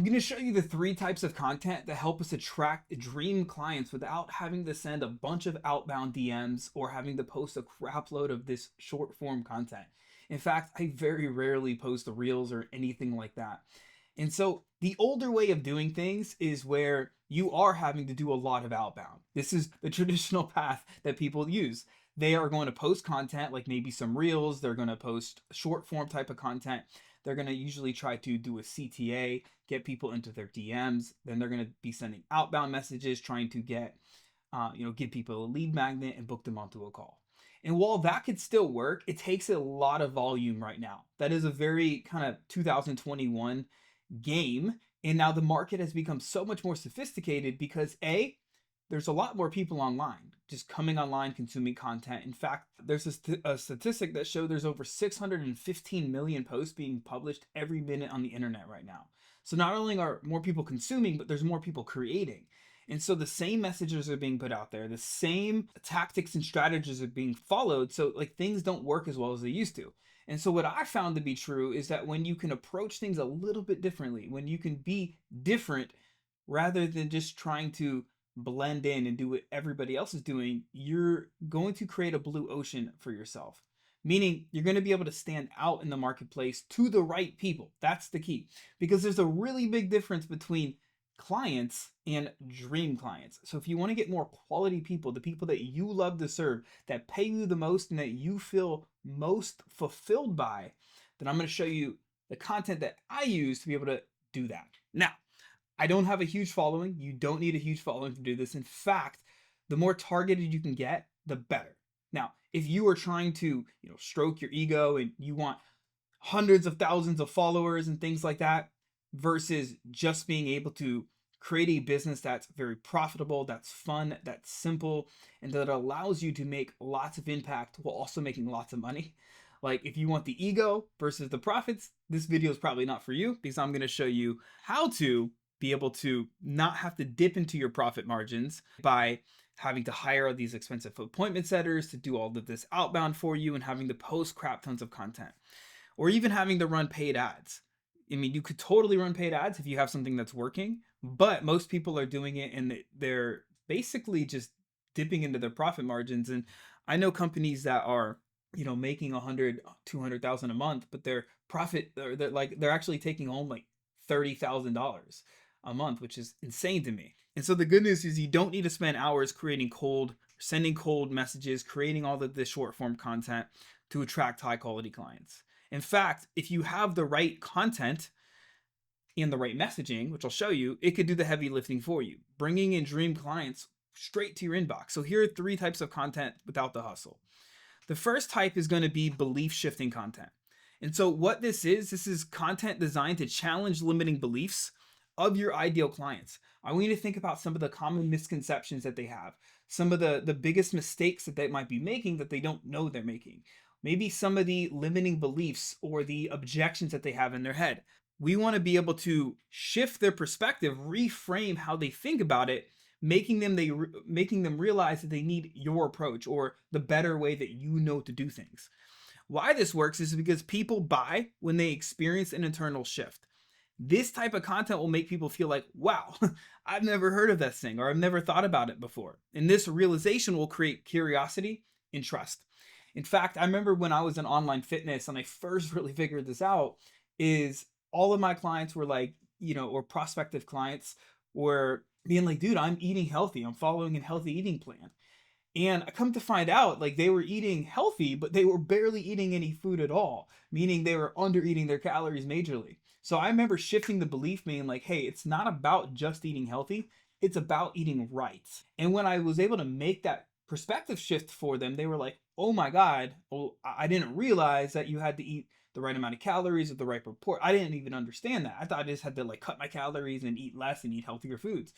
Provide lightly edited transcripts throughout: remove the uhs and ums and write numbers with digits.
I'm going to show you the 3 types of content that help us attract dream clients without having to send a bunch of outbound DMs or having to post a crap load of this short form content. In fact, I very rarely post the reels or anything like that. And so the older way of doing things is where you are having to do a lot of outbound. This is the traditional path that people use. They are going to post content like maybe some reels, they're going to post short form type of content. They're going to usually try to do a CTA, get people into their DMs. Then they're going to be sending outbound messages, trying to give people a lead magnet and book them onto a call. And while that could still work, it takes a lot of volume right now. That is a very kind of 2021 game. And now the market has become so much more sophisticated because there's a lot more people online, just coming online, consuming content. In fact, there's a statistic that showed there's over 615 million posts being published every minute on the internet right now. So not only are more people consuming, but there's more people creating. And so the same messages are being put out there, the same tactics and strategies are being followed. So like things don't work as well as they used to. And so what I found to be true is that when you can approach things a little bit differently, when you can be different rather than just trying to blend in and do what everybody else is doing, you're going to create a blue ocean for yourself. Meaning you're going to be able to stand out in the marketplace to the right people. That's the key. Because there's a really big difference between clients and dream clients. So if you want to get more quality people, the people that you love to serve, that pay you the most and that you feel most fulfilled by, then I'm going to show you the content that I use to be able to do that. Now, I don't have a huge following. You don't need a huge following to do this. In fact, the more targeted you can get, the better. Now, if you are trying to, stroke your ego and you want hundreds of thousands of followers and things like that, versus just being able to create a business that's very profitable, that's fun, that's simple, and that allows you to make lots of impact while also making lots of money. Like if you want the ego versus the profits, this video is probably not for you because I'm going to show you how to be able to not have to dip into your profit margins by having to hire these expensive appointment setters to do all of this outbound for you and having to post crap tons of content, or even having to run paid ads. I mean, you could totally run paid ads if you have something that's working, but most people are doing it and they're basically just dipping into their profit margins. And I know companies that are, making 100, 200,000 a month, but their profit, they're actually taking home like $30,000 a month, which is insane to me. And so the good news is you don't need to spend hours sending cold messages, creating all of this short form content to attract high quality clients. In fact, if you have the right content and the right messaging, which I'll show you, it could do the heavy lifting for you, bringing in dream clients straight to your inbox. So here are 3 types of content without the hustle. The first type is going to be belief shifting content. And so what this is content designed to challenge limiting beliefs of your ideal clients. I want you to think about some of the common misconceptions that they have, some of the biggest mistakes that they might be making that they don't know they're making. Maybe some of the limiting beliefs or the objections that they have in their head. We want to be able to shift their perspective, reframe how they think about it, making them realize that they need your approach or the better way that you know to do things. Why this works is because people buy when they experience an internal shift. This type of content will make people feel like, wow, I've never heard of this thing, or I've never thought about it before. And this realization will create curiosity and trust. In fact, I remember when I was in online fitness and I first really figured this out, is all of my clients were like, or prospective clients were being like, dude, I'm eating healthy. I'm following a healthy eating plan. And I come to find out, like, they were eating healthy, but they were barely eating any food at all, meaning they were under eating their calories majorly. So I remember shifting the belief, being like, hey, it's not about just eating healthy, it's about eating right. And when I was able to make that perspective shift for them, they were like, oh my God, well, I didn't realize that you had to eat the right amount of calories at the right proportion. I didn't even understand that. I thought I just had to like cut my calories and eat less and eat healthier foods.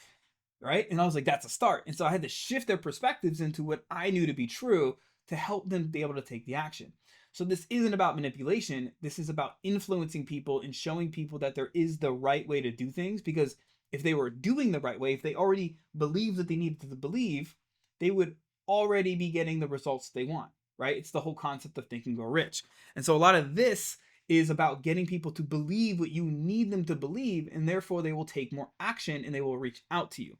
Right? And I was like, that's a start. And so I had to shift their perspectives into what I knew to be true to help them be able to take the action. So this isn't about manipulation. This is about influencing people and showing people that there is the right way to do things. Because if they were doing the right way, if they already believed that they needed to believe, they would already be getting the results they want, right? It's the whole concept of Think and Grow Rich. And so a lot of this is about getting people to believe what you need them to believe, and therefore they will take more action and they will reach out to you.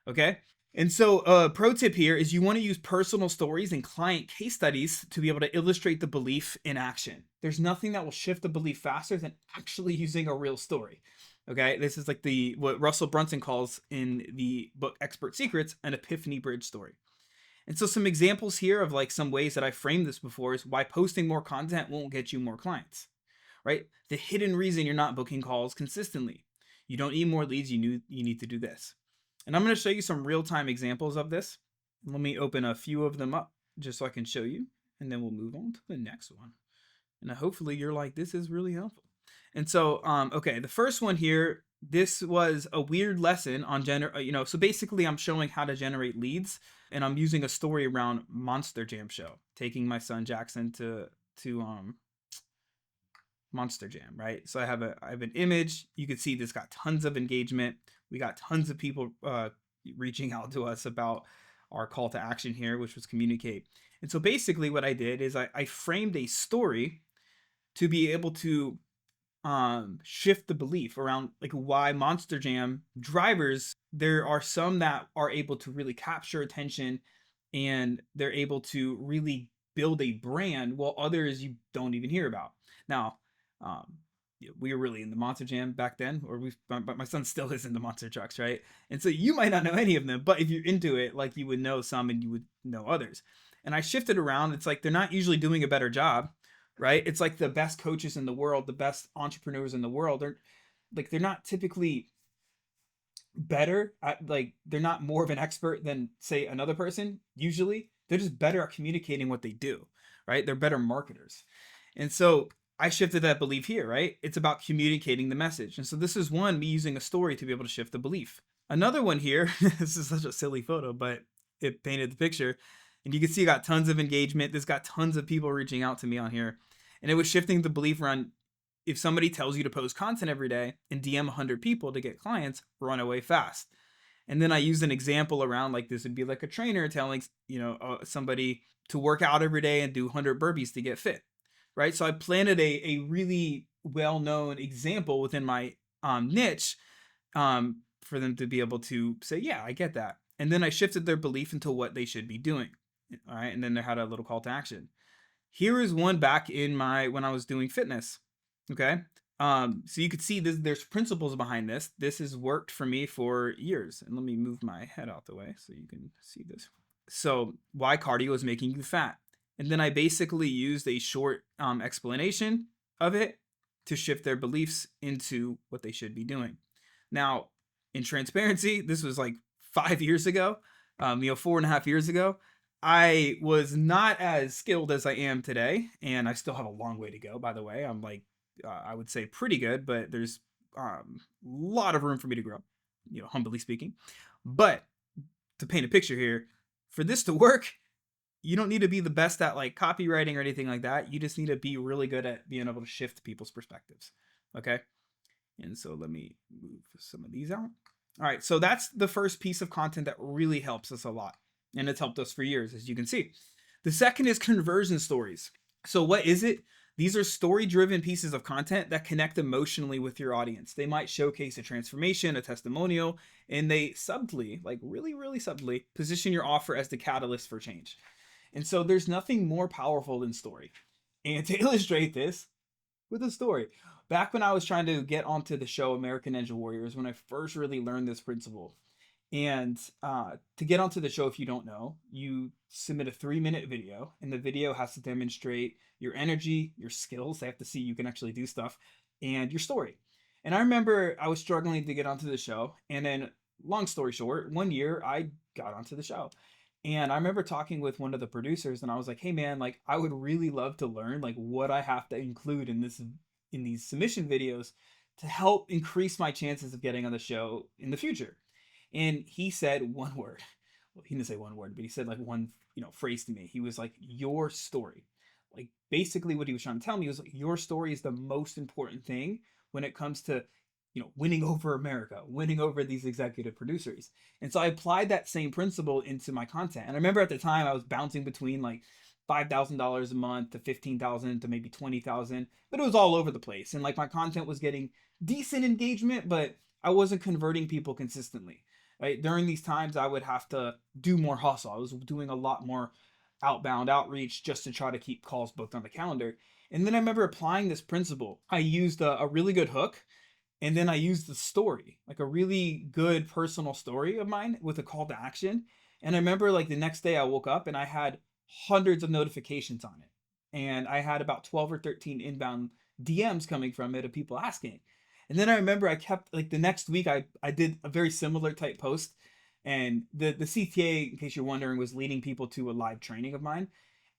Okay. And so, pro tip here is you want to use personal stories and client case studies to be able to illustrate the belief in action. There's nothing that will shift the belief faster than actually using a real story. Okay, this is like what Russell Brunson calls in the book Expert Secrets an epiphany bridge story. And so, some examples here of like some ways that I framed this before is why posting more content won't get you more clients. Right, the hidden reason you're not booking calls consistently. You don't need more leads. You need to do this. And I'm going to show you some real-time examples of this. Let me open a few of them up just so I can show you, and then we'll move on to the next one. And hopefully you're like, this is really helpful. And so, okay, the first one here, this was a weird lesson on so basically I'm showing how to generate leads, and I'm using a story around Monster Jam show, taking my son Jackson to Monster Jam, right? So I have an image. You can see this got tons of engagement. We got tons of people reaching out to us about our call to action here, which was communicate. And so basically what I did is I framed a story to be able to shift the belief around like why Monster Jam drivers, there are some that are able to really capture attention and they're able to really build a brand, while others you don't even hear about. Now, we were really in the Monster Jam back then, but my son still is into monster trucks, right? And so you might not know any of them, but if you're into it, like you would know some and you would know others. And I shifted around. It's like they're not usually doing a better job, right? It's like the best coaches in the world, the best entrepreneurs in the world. They're not typically better at, like, they're not more of an expert than say another person. Usually they're just better at communicating what they do, right? They're better marketers. And so I shifted that belief here, right? It's about communicating the message. And so this is one, me using a story to be able to shift the belief. Another one here, this is such a silly photo, but it painted the picture. And you can see it got tons of engagement. This got tons of people reaching out to me on here. And it was shifting the belief around, if somebody tells you to post content every day and DM 100 people to get clients, run away fast. And then I used an example around, like, this would be like a trainer telling, somebody to work out every day and do 100 burpees to get fit. Right. So I planted a really well-known example within my niche for them to be able to say, yeah, I get that. And then I shifted their belief into what they should be doing. All right. And then they had a little call to action. Here is one back in when I was doing fitness. Okay. So you could see this, there's principles behind this. This has worked for me for years. And let me move my head out the way so you can see this. So why cardio is making you fat. And then I basically used a short explanation of it to shift their beliefs into what they should be doing. Now, in transparency, this was like 5 years ago, 4.5 years ago. I was not as skilled as I am today, and I still have a long way to go, by the way. I'm like, I would say pretty good, but there's a lot of room for me to grow, humbly speaking. But to paint a picture here, for this to work, you don't need to be the best at like copywriting or anything like that. You just need to be really good at being able to shift people's perspectives. Okay. And so let me move some of these out. All right. So that's the first piece of content that really helps us a lot. And it's helped us for years, as you can see. The second is conversion stories. So what is it? These are story-driven pieces of content that connect emotionally with your audience. They might showcase a transformation, a testimonial, and they subtly, like really, really subtly, position your offer as the catalyst for change. And so there's nothing more powerful than story. And to illustrate this with a story, back when I was trying to get onto the show American Ninja Warriors, when I first really learned this principle. And to get onto the show, if you don't know, you submit a 3-minute video, and the video has to demonstrate your energy, your skills. They have to see you can actually do stuff, and your story. And I remember I was struggling to get onto the show. And then, long story short, one year I got onto the show. And I remember talking with one of the producers, and I was like, hey man, like I would really love to learn like what I have to include in these submission videos to help increase my chances of getting on the show in the future. And he said one word. Well, he didn't say one word, but he said like one, phrase to me. He was like, your story. Like basically what he was trying to tell me was like, your story is the most important thing when it comes to, winning over America, winning over these executive producers. And so I applied that same principle into my content. And I remember at the time I was bouncing between like $5,000 a month to 15,000 to maybe 20,000, but it was all over the place. And like my content was getting decent engagement, but I wasn't converting people consistently. Right? During these times, I would have to do more hustle. I was doing a lot more outbound outreach just to try to keep calls booked on the calendar. And then I remember applying this principle. I used a really good hook, and then I used the story, like a really good personal story of mine with a call to action. And I remember like the next day I woke up and I had hundreds of notifications on it. And I had about 12 or 13 inbound DMs coming from it of people asking. And then I remember I kept like the next week I did a very similar type post. And the CTA, in case you're wondering, was leading people to a live training of mine.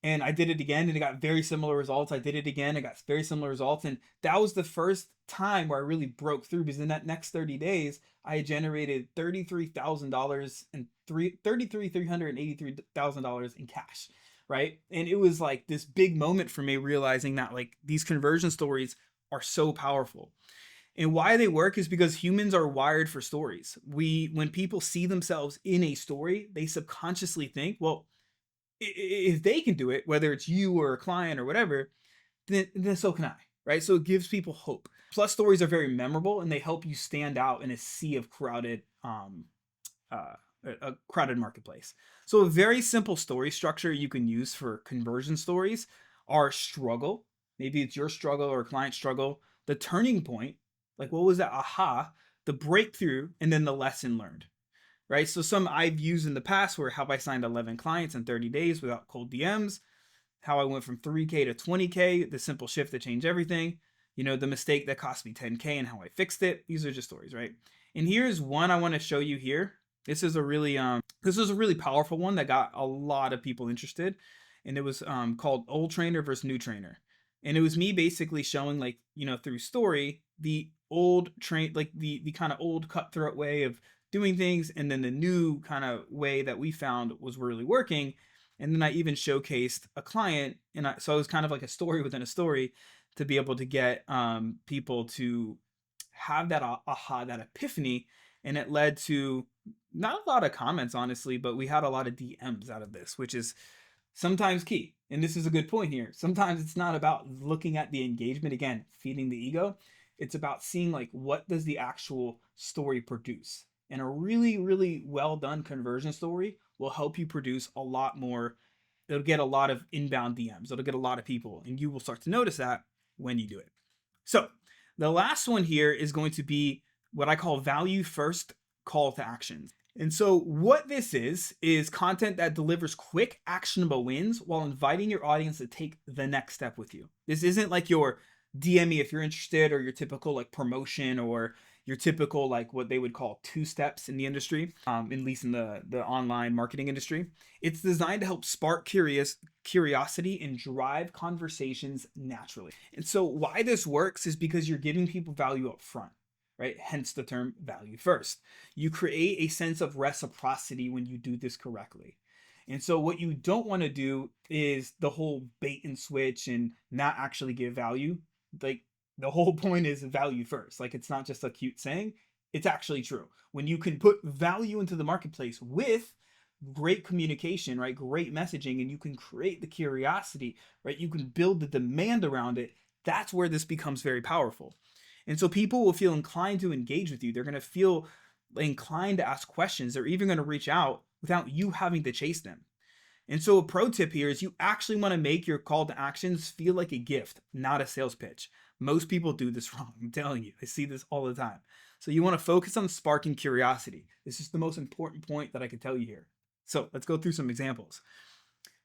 And I did it again and it got very similar results. I did it again, it got very similar results. And that was the first time where I really broke through, because in that next 30 days, I had generated $33,000 and $383,000 in cash. Right. And it was like this big moment for me, realizing that like these conversion stories are so powerful. And why they work is because humans are wired for stories. When people see themselves in a story, they subconsciously think, well, if they can do it, whether it's you or a client or whatever, then so can I, right? So it gives people hope. Plus, stories are very memorable and they help you stand out in a sea of uh, a crowded marketplace. So a very simple story structure you can use for conversion stories are struggle. Maybe it's your struggle or a client struggle. The turning point, like what was that aha, the breakthrough, and then the lesson learned. Right? So some I've used in the past were how I signed 11 clients in 30 days without cold DMs, how I went from 3K to 20K, the simple shift that changed everything, the mistake that cost me 10K and how I fixed it. These are just stories, right? And here's one I want to show you here. This is a really powerful one that got a lot of people interested, and it was called Old Trainer versus New Trainer. And it was me basically showing, like, through story, the old train, like the kind of old cutthroat way of doing things, and then the new kind of way that we found was really working. And then I even showcased a client, and so it was kind of like a story within a story to be able to get people to have that aha, that epiphany. And it led to not a lot of comments, honestly, but we had a lot of DMs out of this, which is sometimes key. And this is a good point here. Sometimes it's not about looking at the engagement, again, feeding the ego. It's about seeing like what does the actual story produce. And a really, really well done conversion story will help you produce a lot more. It'll get a lot of inbound DMs. It'll get a lot of people, and you will start to notice that when you do it. So the last one here is going to be what I call value first call to actions. And so what this is content that delivers quick, actionable wins while inviting your audience to take the next step with you. This isn't like your DM me if you're interested, or your typical like promotion, or your typical like what they would call two steps in the industry, at least in the online marketing industry. It's designed to help spark curiosity and drive conversations naturally. And so why this works is because you're giving people value up front. Right? Hence the term value first. You create a sense of reciprocity when you do this correctly. And so what you don't want to do is the whole bait and switch and not actually give value. Like the whole point is value first. Like it's not just a cute saying, it's actually true. When you can put value into the marketplace with great communication, right? Great messaging, and you can create the curiosity, right? You can build the demand around it. That's where this becomes very powerful. And so people will feel inclined to engage with you. They're going to feel inclined to ask questions. They're even going to reach out without you having to chase them. And so a pro tip here is you actually want to make your call to actions feel like a gift, not a sales pitch. Most people do this wrong. I'm telling you, I see this all the time. So you want to focus on sparking curiosity. This is the most important point that I can tell you here. So let's go through some examples.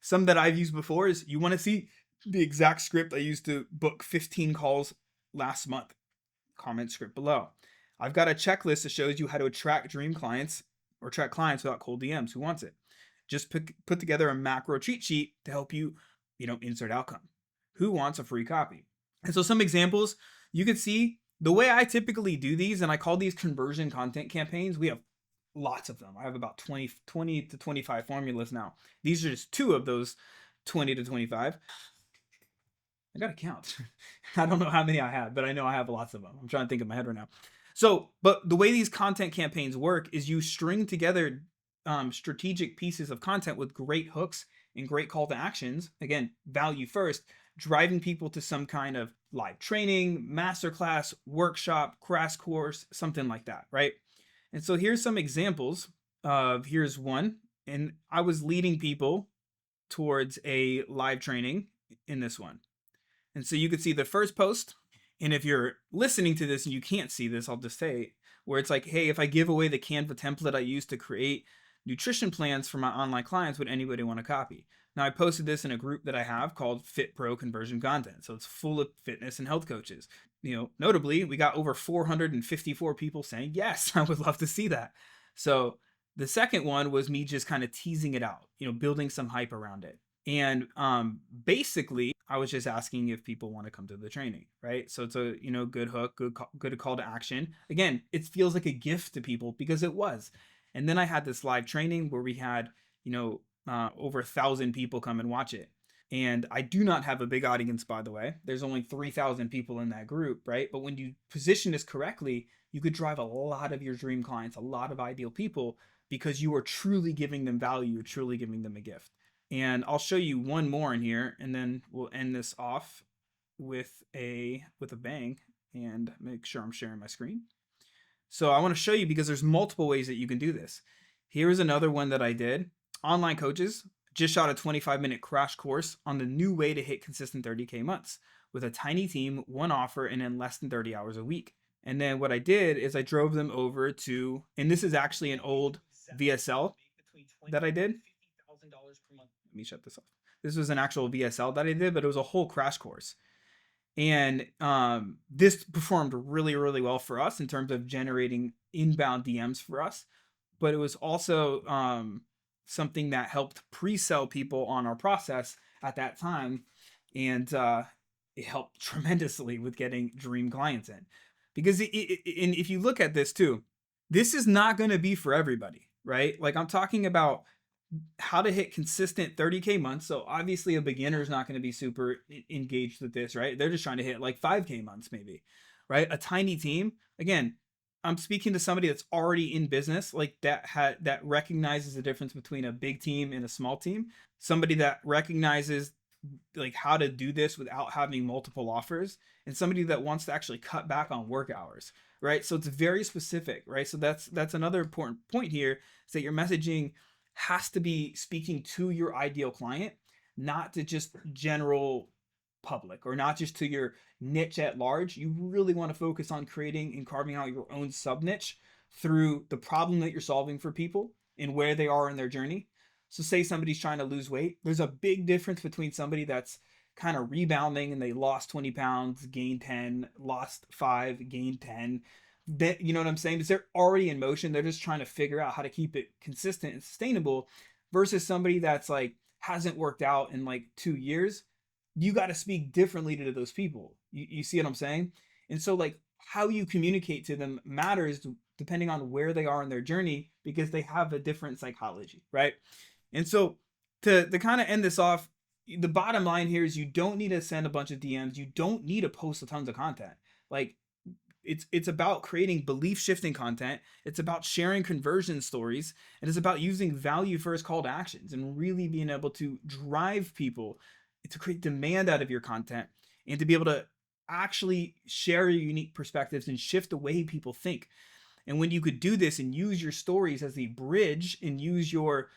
Some that I've used before is you want to see the exact script I used to book 15 calls last month. Comment script below. I've got a checklist that shows you how to attract dream clients or attract clients without cold DMs. Who wants it? Just put together a macro cheat sheet to help you, insert outcome. Who wants a free copy? And so some examples, you can see the way I typically do these, and I call these conversion content campaigns. We have lots of them. I have about 20 to 25 formulas now. These are just two of those 20 to 25. I gotta count. I don't know how many I have, but I know I have lots of them. I'm trying to think in my head right now. So, but the way these content campaigns work is you string together strategic pieces of content with great hooks and great call to actions. Again, value first, driving people to some kind of live training, masterclass, workshop, crash course, something like that, right? And so here's some examples of here's one, and I was leading people towards a live training in this one. And so you could see the first post. And if you're listening to this and you can't see this, I'll just say where it's like, hey, if I give away the Canva template I used to create nutrition plans for my online clients, would anybody want to copy? Now, I posted this in a group that I have called Fit Pro Conversion Content. So it's full of fitness and health coaches. Notably, we got over 454 people saying, yes, I would love to see that. So the second one was me just kind of teasing it out, building some hype around it. And basically, I was just asking if people want to come to the training, right? So it's a good hook, good call to action. Again, it feels like a gift to people because it was. And then I had this live training where we had over 1,000 people come and watch it. And I do not have a big audience, by the way. There's only 3,000 people in that group, right? But when you position this correctly, you could drive a lot of your dream clients, a lot of ideal people, because you are truly giving them value, truly giving them a gift. And I'll show you one more in here, and then we'll end this off with a bang, and make sure I'm sharing my screen. So I want to show you because there's multiple ways that you can do this. Here's another one that I did. Online coaches just shot a 25-minute crash course on the new way to hit consistent 30K months with a tiny team, one offer, and in less than 30 hours a week. And then what I did is I drove them over to, and this is actually an old VSL that I did. Let me shut this off. This was an actual VSL that I did, but it was a whole crash course. And this performed really, really well for us in terms of generating inbound DMs for us. But it was also something that helped pre-sell people on our process at that time. And it helped tremendously with getting dream clients in. Because and if you look at this too, this is not going to be for everybody, right? Like I'm talking about how to hit consistent 30K months. So obviously a beginner is not going to be super engaged with this, right? They're just trying to hit like 5K months maybe, right? A tiny team. Again, I'm speaking to somebody that's already in business, like that recognizes the difference between a big team and a small team. Somebody that recognizes like how to do this without having multiple offers, and somebody that wants to actually cut back on work hours, right? So it's very specific, right? So that's another important point here, is that your messaging has to be speaking to your ideal client, not to just general public or not just to your niche at large. You really want to focus on creating and carving out your own sub niche through the problem that you're solving for people and where they are in their journey. So say somebody's trying to lose weight. There's a big difference between somebody that's kind of rebounding and they lost 20 pounds, gained 10, lost 5, gained 10. That, you know what I'm saying? Because they're already in motion. They're just trying to figure out how to keep it consistent and sustainable, versus somebody that's like hasn't worked out in like 2 years. You got to speak differently to those people. You see what I'm saying? And so like how you communicate to them matters depending on where they are in their journey, because they have a different psychology, right? And so to kind of end this off, the bottom line here is you don't need to send a bunch of DMs. You don't need to post a tons of content. Like it's about creating belief shifting content. It's about sharing conversion stories, and it's about using value first call to actions and really being able to drive people to create demand out of your content and to be able to actually share your unique perspectives and shift the way people think. And when you could do this and use your stories as the bridge and use your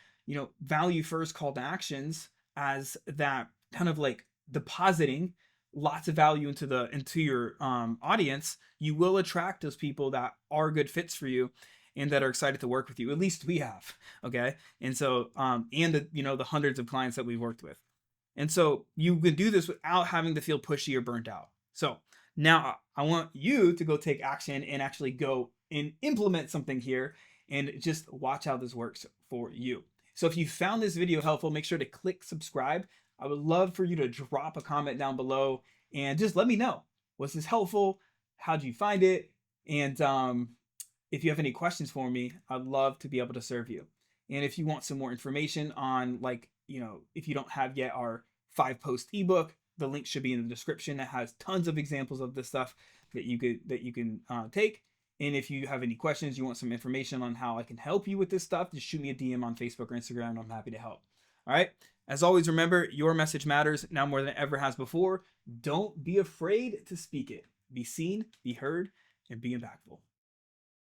value first call to actions as that kind of like depositing lots of value into your audience, you will attract those people that are good fits for you and that are excited to work with you. At least we have. Okay. And so and the hundreds of clients that we've worked with. And so you can do this without having to feel pushy or burnt out. So now I want you to go take action and actually go and implement something here and just watch how this works for you. So if you found this video helpful, make sure to click subscribe. I would love for you to drop a comment down below and just let me know. Was this helpful? How'd you find it? And if you have any questions for me, I'd love to be able to serve you. And if you want some more information on if you don't have yet our 5-post ebook, the link should be in the description. That has tons of examples of this stuff that you can take. And if you have any questions, you want some information on how I can help you with this stuff, just shoot me a DM on Facebook or Instagram, and I'm happy to help. All right. As always, remember, your message matters now more than it ever has before. Don't be afraid to speak it. Be seen, be heard, and be impactful.